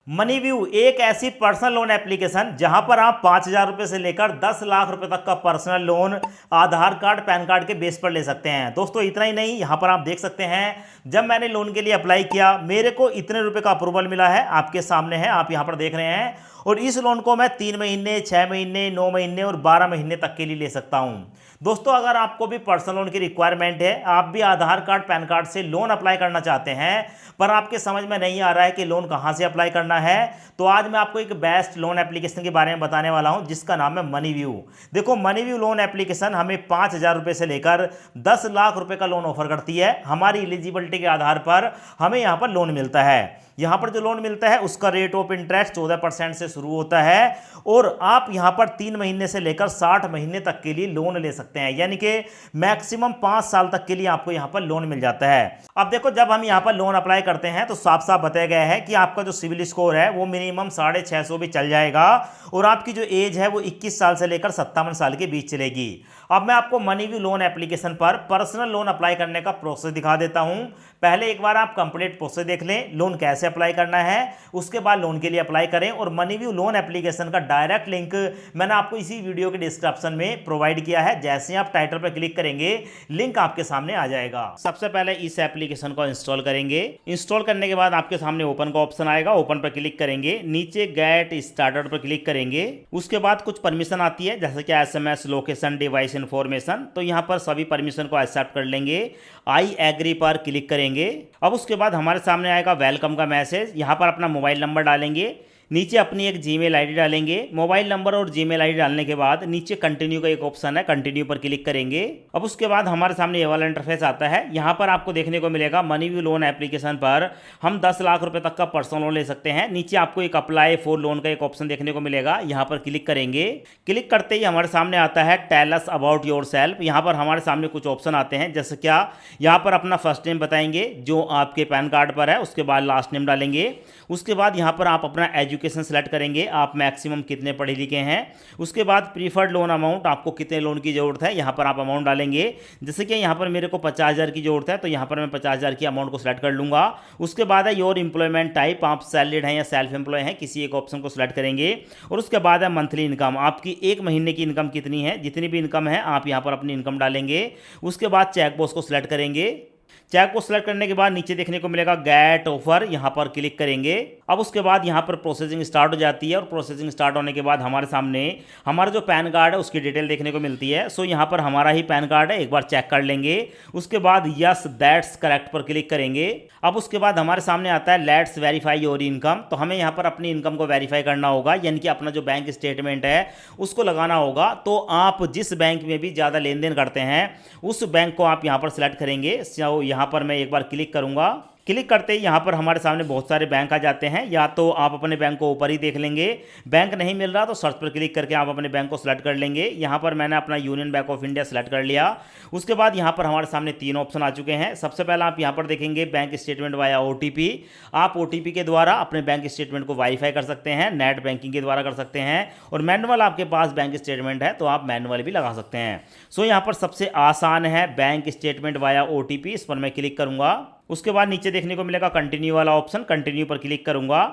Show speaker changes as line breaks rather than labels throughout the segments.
MoneyView एक ऐसी personal loan application जहां पर आप 5,000 रुपए से लेकर 10 लाख रुपए तक का पर्सनल लोन आधार कार्ड पैन कार्ड के बेस पर ले सकते हैं। दोस्तों इतना ही नहीं, यहां पर आप देख सकते हैं जब मैंने लोन के लिए अप्लाई किया मेरे को इतने रुपए का अप्रूवल मिला है, आपके सामने है, आप यहां पर देख रहे हैं। और इस लोन को मैं 3 महीने, 6 महीने, 9 महीने और 12 महीने तक के लिए ले सकता हूं। दोस्तों अगर आपको भी पर्सनल लोन की रिक्वायरमेंट है, आप भी आधार कार्ड पैन कार्ड से लोन अप्लाई करना चाहते हैं पर आपके समझ में नहीं आ रहा है कि लोन कहां से अप्लाई करना है, तो आज मैं आपको एक बेस्ट लोन एप्लीकेशन के बारे में बताने वाला हूं जिसका नाम है मनीव्यू। देखो मनीव्यू लोन एप्लीकेशन हमें 5,000 रुपए से लेकर 10 लाख रुपए का लोन ऑफर करती है। हमारी एलिजिबिलिटी के आधार पर हमें यहां पर लोन मिलता है। यहां पर जो लोन मिलता है उसका रेट ऑफ इंटरेस्ट 14% से शुरू होता है और आप यहां पर 3 महीने से लेकर 60 महीने तक के लिए लोन ले सकते हैं, यानी कि मैक्सिमम 5 साल तक के लिए आपको यहां पर लोन मिल जाता है। अब देखो जब हम यहां पर लोन अप्लाई करते हैं तो साफ साफ बताया गया है कि आपका जो सिविल स्कोर है वो मिनिमम 650 भी चल जाएगा और आपकी जो एज है वो 21 साल से लेकर 57 साल के बीच चलेगी। अब मैं आपको मनीव्यू लोन एप्लीकेशन पर पर्सनल लोन अप्लाई करने का प्रोसेस दिखा देता हूं। पहले एक बार आप कंप्लीट प्रोसेस देख लें, लोन कैसे अप्लाई करना है, उसके बाद लोन के लिए अप्लाई करें। और मनीव्यू लोन एप्लीकेशन का डायरेक्ट लिंक मैंने आपको इसी वीडियो के डिस्क्रिप्शन में प्रोवाइड किया है। जैसे ही आप टाइटल पर क्लिक करेंगे लिंक आपके सामने आ जाएगा। सबसे पहले इस एप्लीकेशन को इंस्टॉल करेंगे। इंस्टॉल करने के बाद आपके सामने ओपन का ऑप्शन आएगा, ओपन पर क्लिक करेंगे, नीचे गेट स्टार्टेड पर क्लिक करेंगे। उसके बाद कुछ परमिशन आती है जैसे कि एसएमएस, लोकेशन, डिवाइस इन्फॉर्मेशन, तो यहां पर सभी परमिशन को एक्सेप्ट कर लेंगे। आई एग्री पर क्लिक करेंगे। अब उसके बाद हमारे सामने आएगा वेलकम का मैसेज। यहां पर अपना मोबाइल नंबर डालेंगे, नीचे अपनी एक जीमेल आईडी डालेंगे। मोबाइल नंबर और जीमेल आईडी डालने के बाद नीचे कंटिन्यू का एक ऑप्शन है, कंटिन्यू पर क्लिक करेंगे। अब उसके बाद हमारे सामने ये वाला इंटरफेस आता है। यहाँ पर आपको देखने को मिलेगा मनीव्यू लोन एप्लीकेशन पर हम 10 लाख रुपए तक का पर्सनल लोन ले सकते हैं। नीचे आपको एक अप्लाई फॉर लोन का एक ऑप्शन देखने को मिलेगा, यहाँ पर क्लिक करेंगे। क्लिक करते ही हमारे सामने आता है tell us about yourself. यहाँ पर हमारे सामने कुछ ऑप्शन आते हैं जैसे क्या, यहाँ पर अपना फर्स्ट नेम बताएंगे जो आपके पैन कार्ड पर है, उसके बाद लास्ट नेम डालेंगे। उसके बाद यहाँ पर आप अपना एजुकेशन सेलेक्ट करेंगे, आप मैक्सिमम कितने पढ़े लिखे हैं। उसके बाद प्रीफर्ड लोन अमाउंट, आपको कितने लोन की जरूरत है, यहाँ पर आप अमाउंट डालेंगे। जैसे कि यहाँ पर मेरे को 50,000 की जरूरत है तो यहाँ पर मैं 50,000 की अमाउंट को सिलेक्ट कर लूँगा। उसके बाद है योर एम्प्लॉयमेंट टाइप, आप सैलरीड हैं या सेल्फ एम्प्लॉय हैं, किसी एक ऑप्शन को सिलेक्ट करेंगे। और उसके बाद है मंथली इनकम, आपकी एक महीने की इनकम कितनी है, जितनी भी इनकम है आप यहाँ पर अपनी इनकम डालेंगे। उसके बाद चेक बॉक्स को सिलेक्ट करेंगे। चेक को सिलेक्ट करने के बाद नीचे देखने को मिलेगा गेट ऑफर, यहां पर क्लिक करेंगे। अब उसके बाद यहां पर प्रोसेसिंग स्टार्ट हो जाती है और प्रोसेसिंग स्टार्ट होने के बाद हमारे सामने हमारा जो पैन कार्ड है उसकी डिटेल देखने को मिलती है। सो यहां पर हमारा ही पैन कार्ड है, एक बार चेक कर लेंगे। उसके बाद यस दैट्स करेक्ट पर क्लिक करेंगे। अब उसके बाद हमारे सामने आता है लेट्स वेरीफाई योर इनकम, तो हमें यहाँ पर अपनी इनकम को वेरीफाई करना होगा, यानी कि अपना जो बैंक स्टेटमेंट है उसको लगाना होगा। तो आप जिस बैंक में भी ज़्यादा लेन देन करते हैं उस बैंक को आप यहाँ पर सिलेक्ट करेंगे। यहाँ पर मैं एक बार क्लिक करूंगा। क्लिक करते ही यहाँ पर हमारे सामने बहुत सारे बैंक आ जाते हैं, या तो आप अपने बैंक को ऊपर ही देख लेंगे, बैंक नहीं मिल रहा तो सर्च पर क्लिक करके आप अपने बैंक को सिलेक्ट कर लेंगे। यहाँ पर मैंने अपना union bank of India select कर लिया। उसके बाद यहाँ पर हमारे सामने 3 ऑप्शन आ चुके हैं। सबसे पहला आप यहाँ पर देखेंगे बैंक स्टेटमेंट वाया OTP, आप OTP के द्वारा अपने बैंक स्टेटमेंट को वेरीफाई कर सकते हैं, नेट बैंकिंग के द्वारा कर सकते हैं। और मैनुअल आपके पास बैंक स्टेटमेंट है तो आप मैनुअल भी लगा सकते हैं। सो यहाँ पर सबसे आसान है बैंक स्टेटमेंट वाया OTP, इस पर मैं क्लिक करूँगा। उसके बाद नीचे देखने को मिलेगा कंटिन्यू वाला ऑप्शन, कंटिन्यू पर क्लिक करूंगा।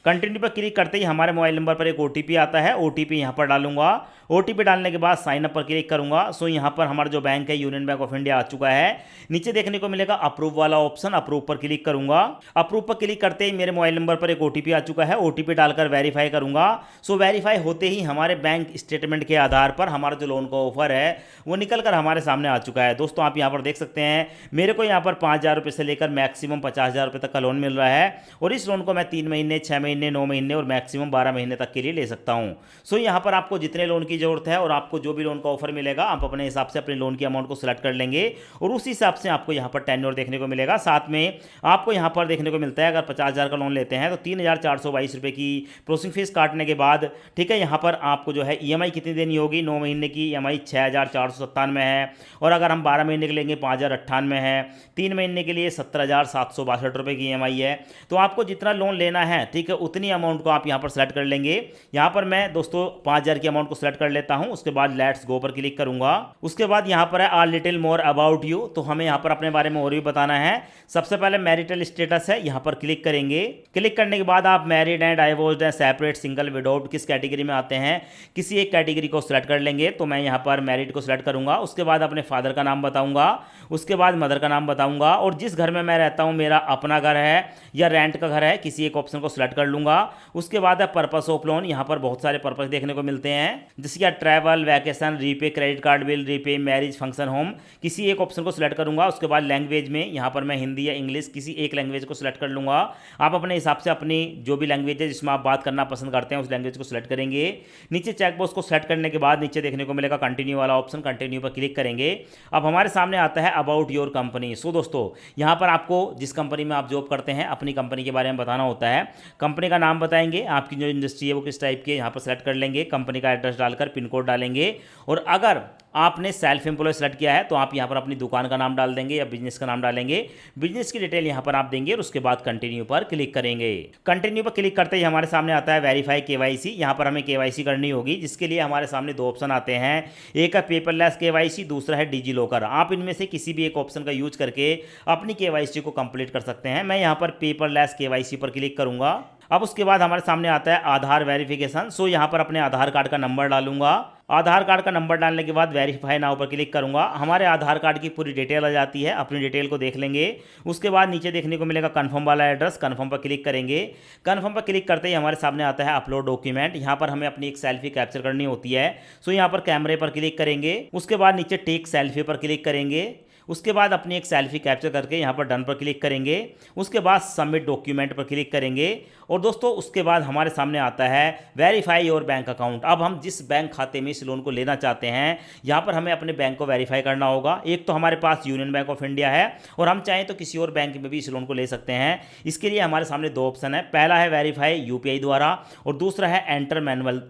कंटिन्यू पर क्लिक करते ही हमारे मोबाइल नंबर पर एक OTP आता है, OTP यहाँ पर डालूंगा। OTP डालने के बाद साइन अप पर क्लिक करूंगा। सो यहाँ पर हमारा जो बैंक है यूनियन बैंक ऑफ इंडिया आ चुका है। नीचे देखने को मिलेगा अप्रूव वाला ऑप्शन, अप्रूव पर क्लिक करूंगा। अप्रूव पर क्लिक करते ही मेरे मोबाइल नंबर पर एक OTP आ चुका है, OTP डालकर वेरीफाई करूंगा। सो वेरीफाई होते ही हमारे बैंक स्टेटमेंट के आधार पर हमारा जो लोन का ऑफर है वो निकल कर हमारे सामने आ चुका है। दोस्तों आप यहाँ पर देख सकते हैं मेरे को यहाँ पर 5,000 रुपये से लेकर मैक्सिमम 50,000 रुपये तक का लोन मिल रहा है और इस लोन को मैं 3 महीने, 6 महीने, 9 महीने और मैक्सिमम 12 महीने तक के लिए ले सकता हूँ। सो यहाँ पर आपको जितने लोन की जरूरत है और आपको जो भी लोन का ऑफर मिलेगा आप अपने हिसाब से अपने लोन की अमाउंट को सिलेक्ट कर लेंगे और उस हिसाब से आपको यहाँ पर टेन्योर देखने को मिलेगा। साथ में आपको यहाँ पर देखने को मिलता है अगर 50,000 का लोन लेते हैं तो 3,422 रुपये की प्रोसेसिंग फीस काटने के बाद, ठीक है, यहाँ पर आपको जो है EMI कितनी देनी होगी, 9 महीने की EMI 6,497 है और अगर हम 12 महीने के लेंगे 5,098 है, 3 महीने के लिए 17,762 रुपये की EMI है। तो आपको जितना लोन लेना है, ठीक है, उतनी अमाउंट को आप यहाँ पर सेलेक्ट कर लेंगे। यहाँ पर मैं दोस्तों 5,000 की अमाउंट को सिलेक्ट कर लेता हूं। उसके बाद लेट्स गो पर क्लिक करूंगा। उसके बाद यहां पर है आ लिटिल मोर अबाउट यू, तो हमें यहां पर अपने बारे में और भी बताना है। सबसे पहले मैरिटल स्टेटस है, यहां पर क्लिक करेंगे। क्लिक करने के बाद आप मैरिड हैं, डाइवोर्स्ड हैं, सेपरेट, सिंगल, विडोव्ड, किस कैटेगरी में आते हैं, किसी एक कैटेगरी को सिलेक्ट कर लेंगे। तो मैं यहां पर मैरिड को सिलेक्ट करूंगा। उसके बाद अपने फादर का नाम बताऊंगा, उसके बाद मदर का नाम बताऊंगा, और जिस घर में मैं रहता हूं मेरा अपना घर है या रेंट का घर है, किसी एक ऑप्शन को सिलेक्ट कर लूंगा। उसके बाद है पर्पस ऑफ लोन, यहां पर बहुत सारे पर्पस देखने को मिलते हैं, जैसे कि travel, vacation, repay credit card bill, repay marriage, function, home, किसी एक ऑप्शन को सिलेक्ट करूंगा। उसके बाद लैंग्वेज में यहां पर मैं हिंदी या इंग्लिश किसी एक लैंग्वेज को सिलेक्ट कर लूंगा। आप अपने हिसाब से अपनी जो भी लैंग्वेज है जिसमें आप बात करना पसंद करते हैं उस लैंग्वेज को सिलेक्ट करेंगे। नीचे चेकबॉक्स को सेलेक्ट करने के बाद नीचे देखने को मिलेगा कंटिन्यू वाला ऑप्शन, कंटिन्यू पर क्लिक करेंगे। अब हमारे सामने आता है अबाउट योर कंपनी। सो दोस्तों यहां पर आपको जिस कंपनी में आप जॉब करते हैं अपनी कंपनी के बारे में बताना होता है। कंपनी का नाम बताएंगे, आपकी जो इंडस्ट्री है वो किस टाइप की है, यहाँ पर सेलेक्ट कर लेंगे। कंपनी का एड्रेस डालकर पिन कोड डालेंगे, और अगर आपने सेल्फ एम्प्लॉय सेलेक्ट किया है तो आप यहाँ पर अपनी दुकान का नाम डाल देंगे या बिजनेस का नाम डालेंगे। बिजनेस की डिटेल यहाँ पर आप देंगे और उसके बाद कंटिन्यू पर क्लिक करेंगे। कंटिन्यू पर क्लिक करते ही हमारे सामने आता है वेरीफाई केवाईसी। यहाँ पर हमें केवाईसी करनी होगी, जिसके लिए हमारे सामने दो ऑप्शन आते हैं, एक है पेपरलेस केवाईसी, दूसरा है डिजी लॉकर। आप इनमें से किसी भी एक ऑप्शन का यूज करके अपनी केवाईसी को कंप्लीट कर सकते हैं। मैं यहाँ पर पेपरलेस केवाईसी पर क्लिक करूंगा। अब उसके बाद हमारे सामने आता है आधार वेरिफिकेशन। सो यहाँ पर अपने आधार कार्ड का नंबर डालूंगा। आधार कार्ड का नंबर डालने के बाद वेरीफाई नाउ पर क्लिक करूंगा। हमारे आधार कार्ड की पूरी डिटेल आ जाती है, अपनी डिटेल को देख लेंगे। उसके बाद नीचे देखने को मिलेगा कन्फर्म वाला एड्रेस, कन्फर्म पर क्लिक करेंगे। कन्फर्म पर क्लिक करते ही हमारे सामने आता है अपलोड डॉक्यूमेंट। यहाँ पर हमें अपनी एक सेल्फी कैप्चर करनी होती है। सो यहाँ पर कैमरे पर क्लिक करेंगे। उसके बाद नीचे टेक सेल्फी पर क्लिक करेंगे। उसके बाद अपनी एक सेल्फी कैप्चर करके यहाँ पर डन पर क्लिक करेंगे। उसके बाद सबमिट डॉक्यूमेंट पर क्लिक करेंगे। और दोस्तों उसके बाद हमारे सामने आता है वेरीफाई योर बैंक अकाउंट। अब हम जिस बैंक खाते में इस लोन को लेना चाहते हैं यहाँ पर हमें अपने बैंक को वेरीफाई करना होगा। एक तो हमारे पास यूनियन बैंक ऑफ इंडिया है, और हम चाहें तो किसी और बैंक में भी इस लोन को ले सकते हैं। इसके लिए हमारे सामने दो ऑप्शन है, पहला है वेरीफाई यूपीआई द्वारा और दूसरा है एंटर मैनुअल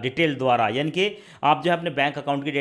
डिटेल द्वारा, यानी कि आप जो है अपने बैंक अकाउंट की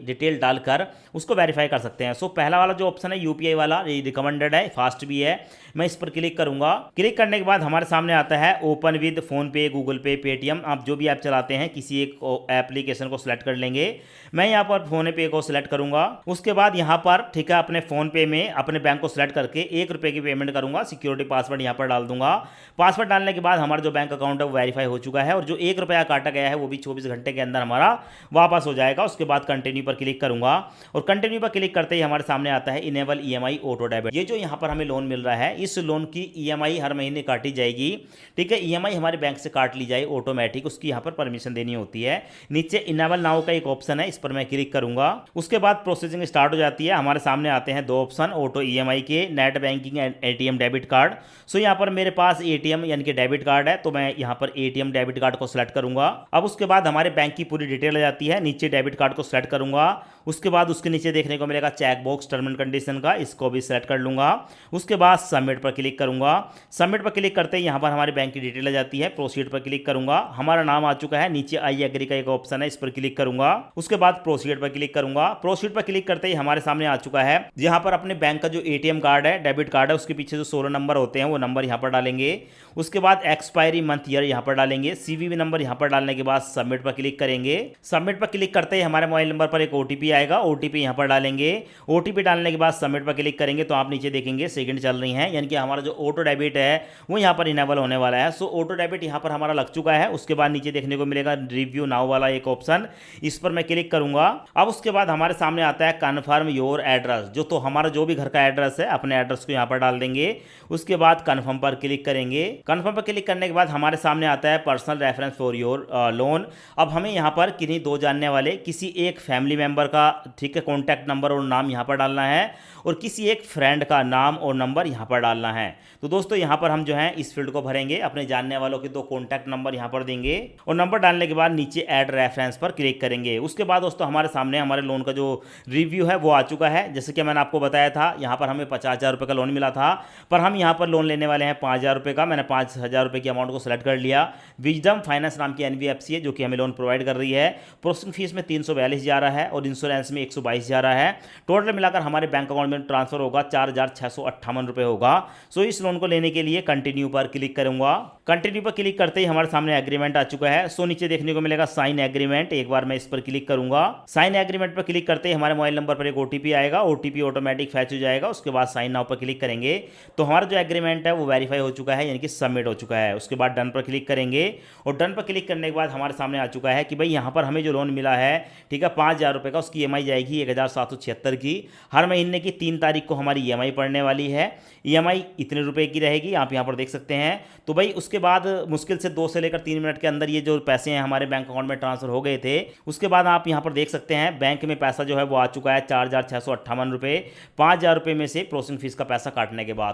डिटेल डालकर उसको वेरीफाई कर सकते हैं। सो पहला वाला जो ऑप्शन है यूपीआई वाला, ये रिकमेंडेड है, फास्ट भी है। मैं इस पर क्लिक करूंगा। क्लिक करने के बाद हमारे सामने आता है ओपन विद फोन पे, गूगल पे, पेटीएम। आप जो भी ऐप चलाते हैं किसी एक एप्लीकेशन को सिलेक्ट कर लेंगे। मैं यहाँ पर फोन पे को सिलेक्ट करूंगा। उसके बाद यहाँ पर ठीक है अपने फोन पे में अपने बैंक को सिलेक्ट करके ₹1 की पेमेंट करूंगा। सिक्योरिटी पासवर्ड यहाँ पर डाल दूंगा। पासवर्ड डालने के बाद हमारा जो बैंक अकाउंट है वो वेरीफाई हो चुका है, और जो ₹1 काटा गया है वो भी 24 घंटे के अंदर हमारा वापस हो जाएगा। उसके बाद कंटिन्यू पर क्लिक करूंगा, और कंटिन्यू पर क्लिक करते ही हमारे सामने आता है इनेबल ईएमआई ऑटो डेबिट। ये जो यहाँ पर हमें लोन मिल रहा है इस लोन की ईएमआई हर महीने काटी जाएगी। ठीक है, ईएमआई हमारे बैंक से काट ली जाए ऑटोमेटिक, उसकी यहाँ पर परमिशन देनी होती है। नीचे इनेबल नाउ का एक ऑप्शन है, इस पर मैं क्लिक करूंगा। उसके बाद प्रोसेसिंग स्टार्ट हो जाती है। हमारे सामने आते हैं दो ऑप्शन, ऑटो ईएमआई के, net banking and ATM debit card. So यहाँ पर मेरे पास एटीएम यानी कि डेबिट कार्ड है, तो मैं यहाँ पर एटीएम डेबिट कार्ड को सिलेक्ट करूंगा। अब उसके बाद हमारे बैंक की पूरी डिटेल आ जाती है। नीचे डेबिट कार्ड को सिलेक्ट करूंगा। उसके बाद उसके नीचे देखने को मिलेगा check box term and condition का, इसको भी सिलेक्ट कर लूंगा। उसके बाद सबमिट पर क्लिक करूंगा। सबमिट पर क्लिक करते ही यहाँ पर हमारी बैंक की डिटेल आ जाती है। प्रोसीड पर क्लिक करूंगा। हमारा नाम आ चुका है। नीचे आई एग्री का एक ऑप्शन है, इस पर क्लिक करूंगा। उसके बाद प्रोसीड पर क्लिक करूंगा। प्रोसीड पर क्लिक करते ही हमारे सामने आ चुका है। यहाँ पर अपने बैंक का जो एटीएम कार्ड है, डेबिट कार्ड है, उसके पीछे जो 16 नंबर होते हैं वो नंबर यहाँ पर डालेंगे। उसके बाद एक्सपायरी मंथ ईयर यहाँ पर डालेंगे। सीवीवी नंबर यहाँ पर डालने के बाद सबमिट पर क्लिक करेंगे। सबमिट पर क्लिक करते ही हमारे मोबाइल नंबर पर एक ओटीपी आएगा, ओटीपी यहाँ पर डालेंगे। ओटीपी डालने के बाद सबमिट पर क्लिक करेंगे तो आप नीचे देखेंगे सेकंड चल रही हैं, यानी कि हमारा जो ऑटो डेबिट है वो यहाँ पर इनेबल होने वाला है। सो ऑटो डेबिट यहाँ पर हमारा लग चुका है। उसके बाद नीचे देखने को मिलेगा रिव्यू नाउ वाला एक ऑप्शन, इस पर मैं क्लिक करूंगा। अब उसके बाद हमारे सामने आता है कन्फर्म योर एड्रेस, जो तो हमारा जो भी घर का एड्रेस है अपने एड्रेस को यहाँ पर डाल देंगे। उसके बाद कन्फर्म पर क्लिक करेंगे। कन्फर्म पर क्लिक करने के बाद हमारे सामने आता है personal reference for your loan. अब हमें यहाँ पर किन्हीं दो जानने वाले किसी एक फैमिली मेंबर का ठीक है कॉन्टैक्ट नंबर और नाम यहाँ पर डालना है, और किसी एक फ्रेंड का नाम और नंबर यहाँ पर डालना है। तो दोस्तों यहाँ पर हम जो है इस फील्ड को भरेंगे, अपने जानने वालों के दो कॉन्टैक्ट नंबर यहाँ पर देंगे, और नंबर डालने के बाद नीचे ऐड रेफरेंस पर क्लिक करेंगे। उसके बाद दोस्तों हमारे सामने हमारे लोन का जो रिव्यू है वो आ चुका है। जैसे कि मैंने आपको बताया था यहाँ पर हमें 50,000 रुपये का लोन मिला था, पर हम यहाँ पर लोन लेने वाले हैं 5,000 रुपये का। मैंने 5,000 रुपये की अमाउंट को सिलेक्ट कर लिया। विजडम फाइनेंस नाम की एनबीएफसी है जो कि हमें लोन प्रोवाइड कर रही है। प्रोसेसिंग फीस में 342 जा रहा है और इंश्योरेंस में 122 जा रहा है। टोटल टोटल मिलाकर हमारे बैंक अकाउंट में ट्रांसफर होगा 4,658 रुपये होगा। सो इस लोन को लेने के लिए कंटिन्यू पर क्लिक करूंगा। कंटिन्यू पर क्लिक करते ही हमारे सामने एग्रीमेंट आ चुका है। सो नीचे देखने को मिलेगा साइन एग्रीमेंट, एक बार मैं इस पर क्लिक करूंगा। साइन एग्रीमेंट पर क्लिक करते ही हमारे मोबाइल नंबर पर एक ओटीपी आएगा, ओटीपी ऑटोमेटिक फैच हो जाएगा। उसके बाद साइन नाउ पर क्लिक करेंगे तो हमारा जो एग्रीमेंट है वो वेरीफाई हो चुका है, यानी कि सबमिट हो चुका है। उसके बाद डन पर क्लिक करेंगे और डन पर क्लिक करने के बाद हमारे सामने आ चुका है कि भाई यहाँ पर हमें जो लोन मिला है, ठीक है, 5,000 रुपये का, उसकी EMI जाएगी 1,776 की। हर महीने की 3 तारीख को हमारी EMI पड़ने वाली है। EMI इतने रुपए की रहेगी, आप यहाँ पर देख सकते हैं। तो भाई उसके बाद मुश्किल से 2 से लेकर 3 मिनट के अंदर ये जो पैसे हैं हमारे बैंक अकाउंट में ट्रांसफर हो गए थे। उसके बाद आप यहाँ पर देख सकते हैं बैंक में पैसा जो है वो आ चुका है 4,658 रुपये, 5,000 रुपये में से प्रोसेसिंग फीस का पैसा काटने के बाद।